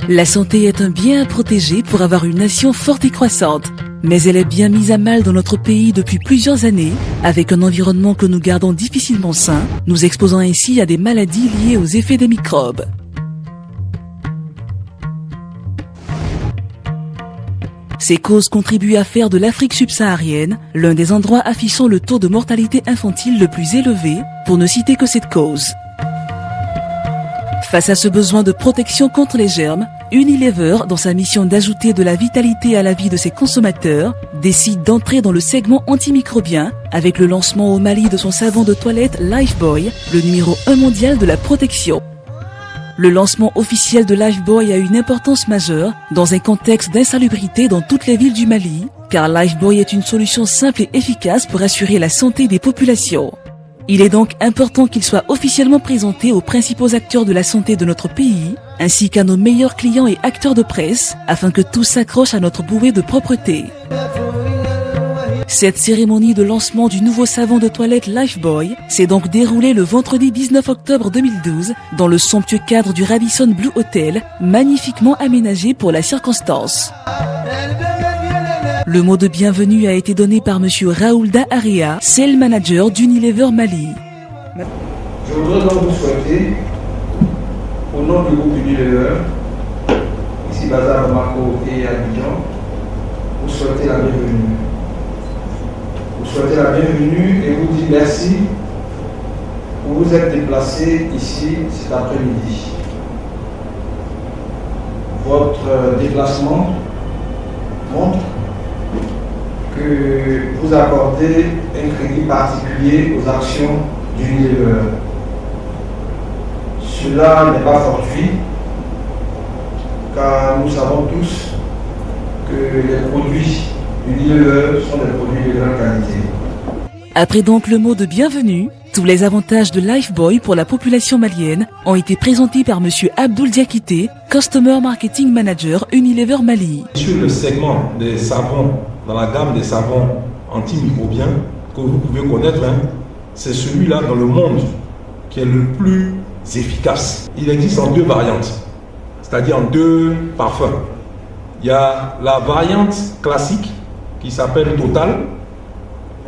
La santé est un bien à protéger pour avoir une nation forte et croissante. Mais elle est bien mise à mal dans notre pays depuis plusieurs années, avec un environnement que nous gardons difficilement sain, nous exposant ainsi à des maladies liées aux effets des microbes. Ces causes contribuent à faire de l'Afrique subsaharienne l'un des endroits affichant le taux de mortalité infantile le plus élevé, pour ne citer que cette cause. Face à ce besoin de protection contre les germes, Unilever, dans sa mission d'ajouter de la vitalité à la vie de ses consommateurs, décide d'entrer dans le segment antimicrobien avec le lancement au Mali de son savon de toilette Lifebuoy, le numéro 1 mondial de la protection. Le lancement officiel de Lifebuoy a une importance majeure dans un contexte d'insalubrité dans toutes les villes du Mali, car Lifebuoy est une solution simple et efficace pour assurer la santé des populations. Il est donc important qu'il soit officiellement présenté aux principaux acteurs de la santé de notre pays, ainsi qu'à nos meilleurs clients et acteurs de presse, afin que tous s'accrochent à notre bouée de propreté. Cette cérémonie de lancement du nouveau savon de toilette Lifebuoy s'est donc déroulée le vendredi 19 octobre 2012 dans le somptueux cadre du Radisson Blu Hotel, magnifiquement aménagé pour la circonstance. Le mot de bienvenue a été donné par M. Raoulda Area, Sales Manager d'Unilever Mali. Je voudrais donc vous souhaiter, au nom du groupe Unilever, ici basé à Bamako et à Abidjan, vous souhaiter la bienvenue. Vous souhaitez la bienvenue et vous dire merci pour vous être déplacé ici cet après-midi. Votre déplacement montre que vous accordez un crédit particulier aux actions d'Unilever. Cela n'est pas fortuit, car nous savons tous que les produits d'Unilever sont des produits de grande qualité. Après donc le mot de bienvenue, tous les avantages de Lifebuoy pour la population malienne ont été présentés par M. Abdoul Diakité, Customer Marketing Manager Unilever Mali. Sur le segment des savons, dans la gamme des savons antimicrobiens que vous pouvez connaître, c'est celui-là dans le monde qui est le plus efficace. Il existe en deux variantes, c'est-à-dire en deux parfums. Il y a la variante classique qui s'appelle Total.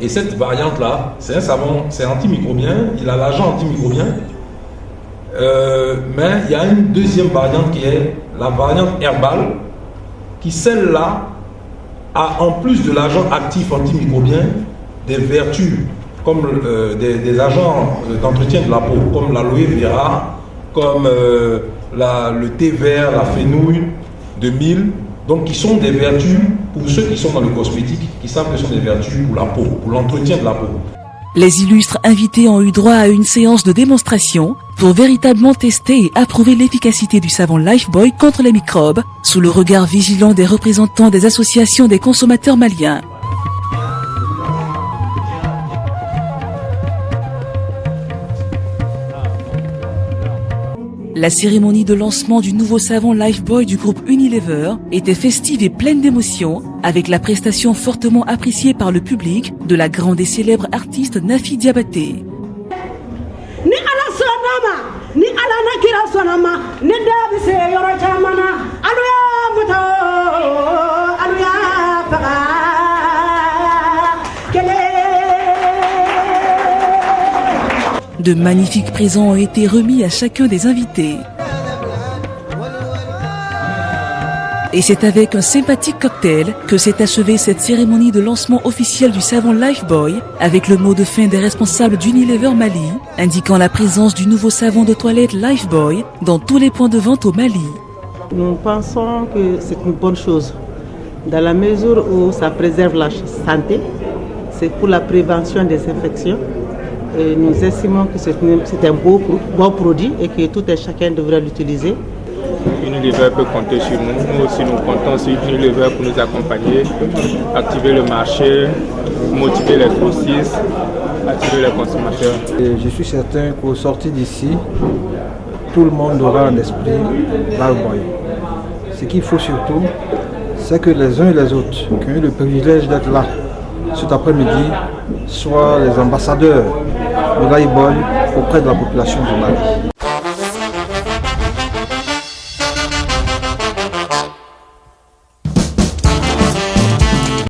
Et cette variante-là, c'est un savon, c'est antimicrobien, il a l'agent antimicrobien. Mais il y a une deuxième variante qui est la variante herbale, qui celle-là a en plus de l'agent actif antimicrobien des vertus comme des agents d'entretien de la peau, comme l'aloe vera, comme le thé vert, la fenouil de mil, donc qui sont des vertus pour ceux qui sont dans le cosmétique, qui savent que ce sont des vertus pour la peau, pour l'entretien de la peau. Les illustres invités ont eu droit à une séance de démonstration pour véritablement tester et approuver l'efficacité du savon Lifebuoy contre les microbes, sous le regard vigilant des représentants des associations des consommateurs maliens. La cérémonie de lancement du nouveau savon Lifebuoy du groupe Unilever était festive et pleine d'émotions, avec la prestation fortement appréciée par le public de la grande et célèbre artiste Nafi Diabaté. De magnifiques présents ont été remis à chacun des invités. Et c'est avec un sympathique cocktail que s'est achevée cette cérémonie de lancement officiel du savon Lifebuoy, avec le mot de fin des responsables d'Unilever Mali, indiquant la présence du nouveau savon de toilette Lifebuoy dans tous les points de vente au Mali. Nous pensons que c'est une bonne chose, dans la mesure où ça préserve la santé, c'est pour la prévention des infections. Et nous estimons que c'est un bon produit et que tout et chacun devrait l'utiliser. Unilever peut compter sur nous. Nous aussi, nous comptons sur Unilever pour nous accompagner, activer le marché, motiver les grossistes, attirer les consommateurs. Et je suis certain qu'au sortir d'ici, tout le monde aura un esprit Lifebuoy. Ce qu'il faut surtout, c'est que les uns et les autres qui ont eu le privilège d'être là cet après-midi soient les ambassadeurs de Lifebuoy auprès de la population du Mali.